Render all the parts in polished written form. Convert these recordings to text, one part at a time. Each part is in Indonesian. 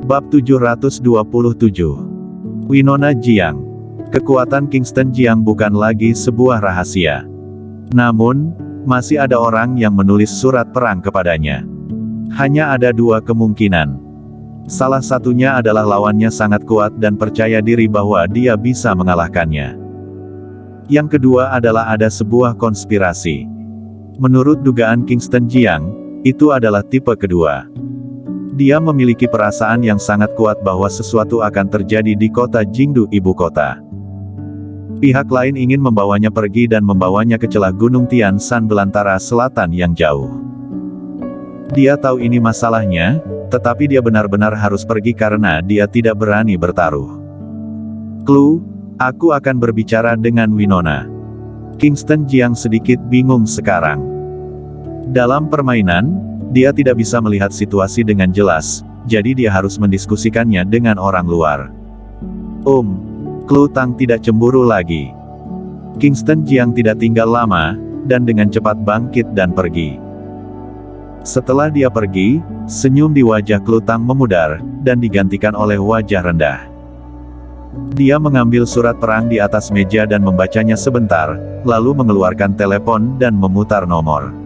Bab 727. Winona Jiang. Kekuatan Kingston Jiang bukan lagi sebuah rahasia. Namun, masih ada orang yang menulis surat perang kepadanya. Hanya ada dua kemungkinan. Salah satunya adalah lawannya sangat kuat dan percaya diri bahwa dia bisa mengalahkannya. Yang kedua adalah ada sebuah konspirasi. Menurut dugaan Kingston Jiang, itu adalah tipe kedua. Dia memiliki perasaan yang sangat kuat bahwa sesuatu akan terjadi di kota Jingdu, ibu kota. Pihak lain ingin membawanya pergi dan membawanya ke celah Gunung Tian Shan belantara selatan yang jauh. Dia tahu ini masalahnya, tetapi dia benar-benar harus pergi karena dia tidak berani bertaruh. Clue, aku akan berbicara dengan Winona. Kingston Jiang sedikit bingung sekarang. Dalam permainan, dia tidak bisa melihat situasi dengan jelas, jadi dia harus mendiskusikannya dengan orang luar. Clue Tang tidak cemburu lagi. Kingston Jiang tidak tinggal lama, dan dengan cepat bangkit dan pergi. Setelah dia pergi, senyum di wajah Clue Tang memudar, dan digantikan oleh wajah rendah. Dia mengambil surat perang di atas meja dan membacanya sebentar, lalu mengeluarkan telepon dan memutar nomor.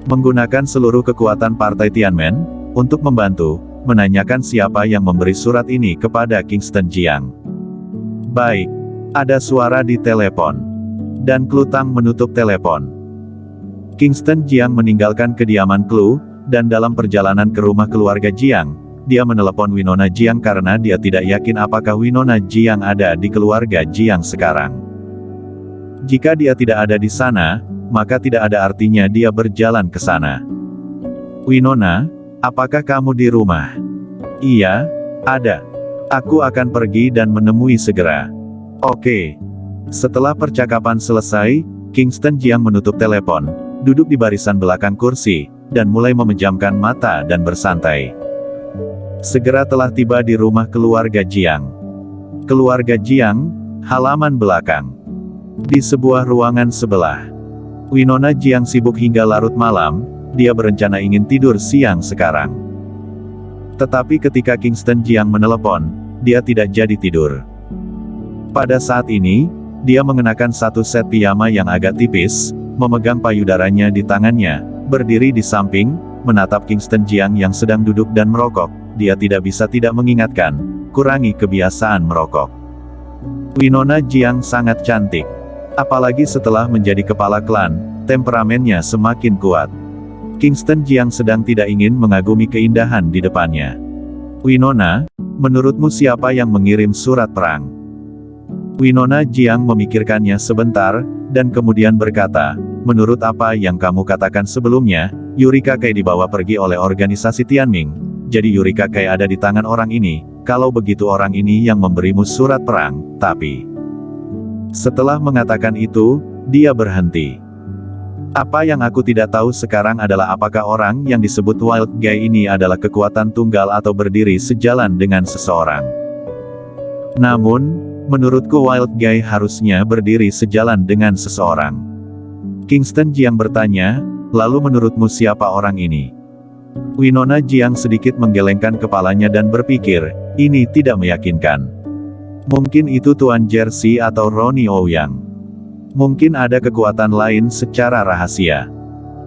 Menggunakan seluruh kekuatan Partai Tianmen, untuk membantu, menanyakan siapa yang memberi surat ini kepada Kingston Jiang. Baik. Ada suara di telepon. Dan Clue Tang menutup telepon. Kingston Jiang meninggalkan kediaman Clue, dan dalam perjalanan ke rumah keluarga Jiang, dia menelepon Winona Jiang karena dia tidak yakin apakah Winona Jiang ada di keluarga Jiang sekarang. Jika dia tidak ada di sana, maka tidak ada artinya dia berjalan ke sana. Winona, apakah kamu di rumah? Iya, ada. Aku akan pergi dan menemui segera. Oke. Setelah percakapan selesai, Kingston Jiang menutup telepon, duduk di barisan belakang kursi, dan mulai memejamkan mata dan bersantai. Segera telah tiba di rumah keluarga Jiang. Keluarga Jiang, halaman belakang. Di sebuah ruangan sebelah. Winona Jiang sibuk hingga larut malam, dia berencana ingin tidur siang sekarang. Tetapi ketika Kingston Jiang menelepon, dia tidak jadi tidur. Pada saat ini, dia mengenakan satu set piyama yang agak tipis, memegang payudaranya di tangannya, berdiri di samping, menatap Kingston Jiang yang sedang duduk dan merokok. Dia tidak bisa tidak mengingatkan, kurangi kebiasaan merokok. Winona Jiang sangat cantik. Apalagi setelah menjadi kepala klan, temperamennya semakin kuat. Kingston Jiang sedang tidak ingin mengagumi keindahan di depannya. Winona, menurutmu siapa yang mengirim surat perang? Winona Jiang memikirkannya sebentar, dan kemudian berkata, menurut apa yang kamu katakan sebelumnya, Yurika Kai dibawa pergi oleh organisasi Tianming, jadi Yurika Kai ada di tangan orang ini, kalau begitu orang ini yang memberimu surat perang, tapi... Setelah mengatakan itu, dia berhenti. Apa yang aku tidak tahu sekarang adalah apakah orang yang disebut Wild Guy ini adalah kekuatan tunggal atau berdiri sejalan dengan seseorang. Namun, menurutku Wild Guy harusnya berdiri sejalan dengan seseorang. Kingston Jiang bertanya, lalu menurutmu siapa orang ini? Winona Jiang sedikit menggelengkan kepalanya dan berpikir, ini tidak meyakinkan. Mungkin itu Tuan Jersey atau Ronnie Ouyang. Mungkin ada kekuatan lain secara rahasia.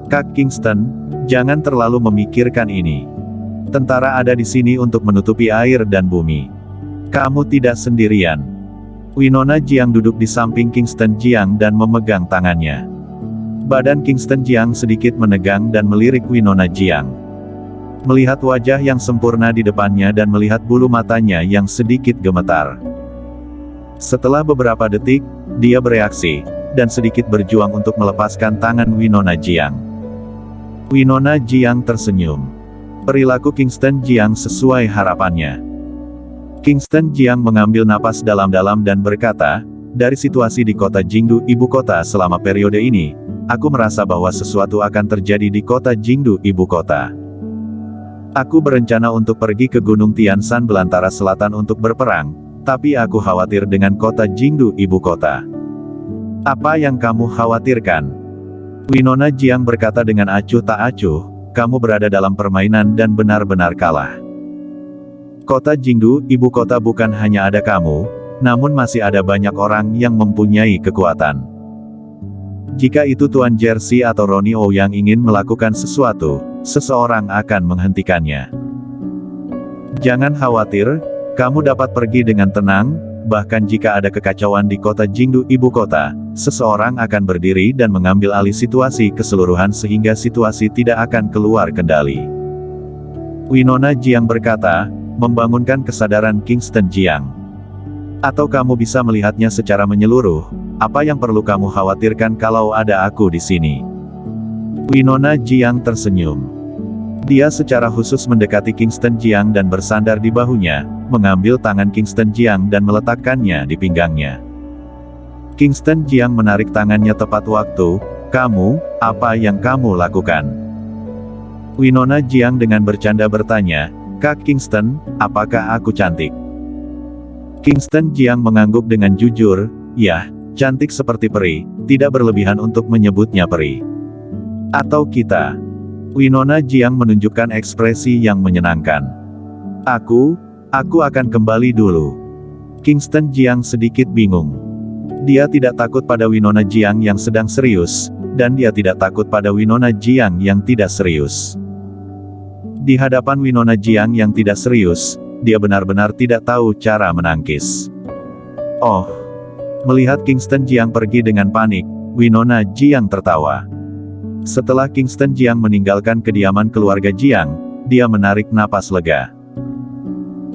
Kak Kingston, jangan terlalu memikirkan ini. Tentara ada di sini untuk menutupi air dan bumi. Kamu tidak sendirian. Winona Jiang duduk di samping Kingston Jiang dan memegang tangannya. Badan Kingston Jiang sedikit menegang dan melirik Winona Jiang. Melihat wajah yang sempurna di depannya dan melihat bulu matanya yang sedikit gemetar. Setelah beberapa detik, dia bereaksi, dan sedikit berjuang untuk melepaskan tangan Winona Jiang. Winona Jiang tersenyum. Perilaku Kingston Jiang sesuai harapannya. Kingston Jiang mengambil napas dalam-dalam dan berkata, dari situasi di kota Jingdu, ibu kota selama periode ini, aku merasa bahwa sesuatu akan terjadi di kota Jingdu, ibu kota. Aku berencana untuk pergi ke Gunung Tian Shan belantara selatan untuk berperang, tapi aku khawatir dengan kota Jingdu, ibu kota. Apa yang kamu khawatirkan? Winona Jiang berkata dengan acuh tak acuh, kamu berada dalam permainan dan benar-benar kalah. Kota Jingdu, ibu kota bukan hanya ada kamu, namun masih ada banyak orang yang mempunyai kekuatan. Jika itu Tuan Jersey atau Ronnie O yang ingin melakukan sesuatu, seseorang akan menghentikannya. Jangan khawatir, kamu dapat pergi dengan tenang, bahkan jika ada kekacauan di kota Jingdu ibu kota, seseorang akan berdiri dan mengambil alih situasi keseluruhan sehingga situasi tidak akan keluar kendali. Winona Jiang berkata, membangunkan kesadaran Kingston Jiang. Atau kamu bisa melihatnya secara menyeluruh, apa yang perlu kamu khawatirkan kalau ada aku di sini? Winona Jiang tersenyum. Dia secara khusus mendekati Kingston Jiang dan bersandar di bahunya, mengambil tangan Kingston Jiang dan meletakkannya di pinggangnya. Kingston Jiang menarik tangannya tepat waktu. Kamu, apa yang kamu lakukan? Winona Jiang dengan bercanda bertanya, Kak Kingston, apakah aku cantik? Kingston Jiang mengangguk dengan jujur, ya, cantik seperti peri, tidak berlebihan untuk menyebutnya peri. Atau kita. Winona Jiang menunjukkan ekspresi yang menyenangkan. Aku akan kembali dulu. Kingston Jiang sedikit bingung. Dia tidak takut pada Winona Jiang yang sedang serius, dan dia tidak takut pada Winona Jiang yang tidak serius. Di hadapan Winona Jiang yang tidak serius, dia benar-benar tidak tahu cara menangkis. Oh. Melihat Kingston Jiang pergi dengan panik, Winona Jiang tertawa. Setelah Kingston Jiang meninggalkan kediaman keluarga Jiang, dia menarik napas lega.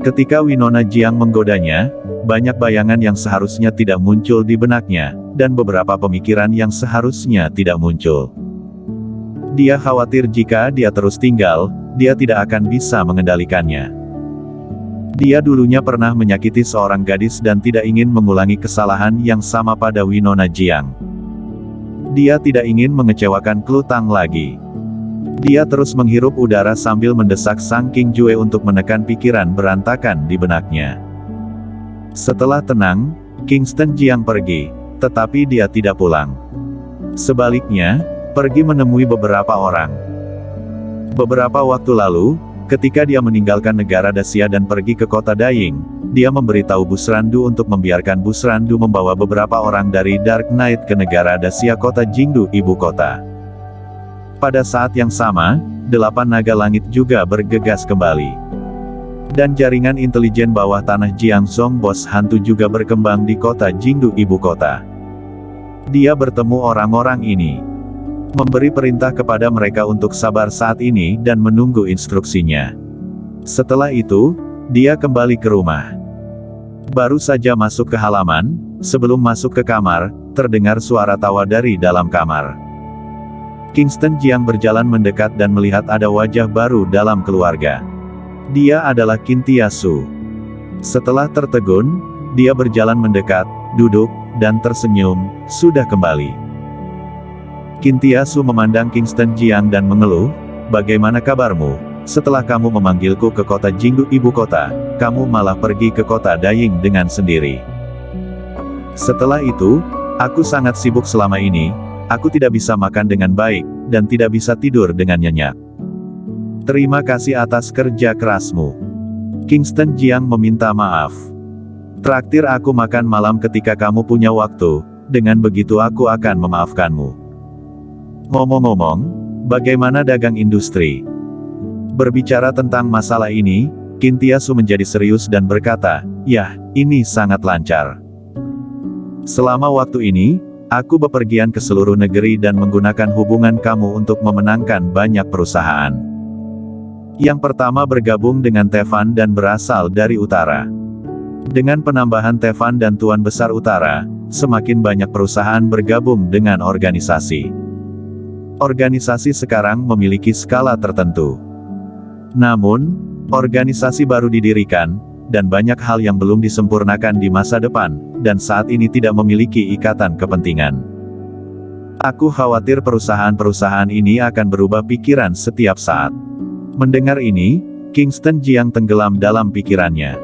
Ketika Winona Jiang menggodanya, banyak bayangan yang seharusnya tidak muncul di benaknya, dan beberapa pemikiran yang seharusnya tidak muncul. Dia khawatir jika dia terus tinggal, dia tidak akan bisa mengendalikannya. Dia dulunya pernah menyakiti seorang gadis dan tidak ingin mengulangi kesalahan yang sama pada Winona Jiang. Dia tidak ingin mengecewakan Klutang lagi. Dia terus menghirup udara sambil mendesak Sang King Jue untuk menekan pikiran berantakan di benaknya. Setelah tenang, Kingston Jiang pergi, tetapi dia tidak pulang. Sebaliknya, pergi menemui beberapa orang. Beberapa waktu lalu, ketika dia meninggalkan negara Dacia dan pergi ke kota Daying, dia memberitahu Busrandu untuk membiarkan Busrandu membawa beberapa orang dari Dark Knight ke negara Dacia kota Jingdu ibu kota. Pada saat yang sama, 8 naga langit juga bergegas kembali. Dan jaringan intelijen bawah tanah Jiangzhong Bos Hantu juga berkembang di kota Jingdu ibu kota. Dia bertemu orang-orang ini. Memberi perintah kepada mereka untuk sabar saat ini dan menunggu instruksinya. Setelah itu, dia kembali ke rumah. Baru saja masuk ke halaman, sebelum masuk ke kamar, terdengar suara tawa dari dalam kamar. Kingston Jiang berjalan mendekat dan melihat ada wajah baru dalam keluarga. Dia adalah Kintia Su. Setelah tertegun, dia berjalan mendekat, duduk, dan tersenyum, sudah kembali. Kintia Su memandang Kingston Jiang dan mengeluh, bagaimana kabarmu? Setelah kamu memanggilku ke kota Jingdu ibu kota, kamu malah pergi ke kota Daying dengan sendiri. Setelah itu, aku sangat sibuk selama ini, aku tidak bisa makan dengan baik, dan tidak bisa tidur dengan nyenyak. Terima kasih atas kerja kerasmu. Kingston Jiang meminta maaf. Traktir aku makan malam ketika kamu punya waktu, dengan begitu aku akan memaafkanmu. Ngomong-ngomong, bagaimana dagang industri? Berbicara tentang masalah ini, Kintia Su menjadi serius dan berkata, ya, ini sangat lancar. Selama waktu ini, aku bepergian ke seluruh negeri dan menggunakan hubungan kamu untuk memenangkan banyak perusahaan. Yang pertama bergabung dengan Tevan dan berasal dari utara. Dengan penambahan Tevan dan Tuan Besar Utara, semakin banyak perusahaan bergabung dengan organisasi. Organisasi sekarang memiliki skala tertentu. Namun, organisasi baru didirikan, dan banyak hal yang belum disempurnakan di masa depan, dan saat ini tidak memiliki ikatan kepentingan. Aku khawatir perusahaan-perusahaan ini akan berubah pikiran setiap saat. Mendengar ini, Kingston Jiang tenggelam dalam pikirannya.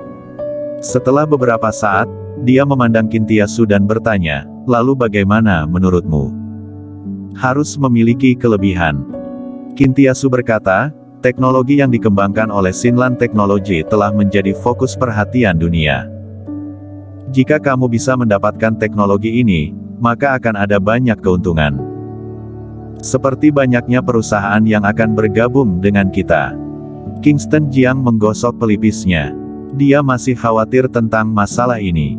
Setelah beberapa saat, dia memandang Kintia Su dan bertanya, lalu bagaimana menurutmu? Harus memiliki kelebihan. Kintia Su berkata, Teknologi yang dikembangkan oleh Xinlan Technology telah menjadi fokus perhatian dunia. Jika kamu bisa mendapatkan teknologi ini, maka akan ada banyak keuntungan. Seperti banyaknya perusahaan yang akan bergabung dengan kita. Kingston Jiang menggosok pelipisnya. Dia masih khawatir tentang masalah ini.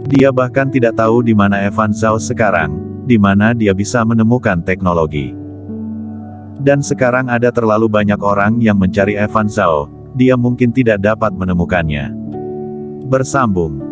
Dia bahkan tidak tahu di mana Evan Zhao sekarang, di mana dia bisa menemukan teknologi. Dan sekarang ada terlalu banyak orang yang mencari Evan Zhao, dia mungkin tidak dapat menemukannya. Bersambung.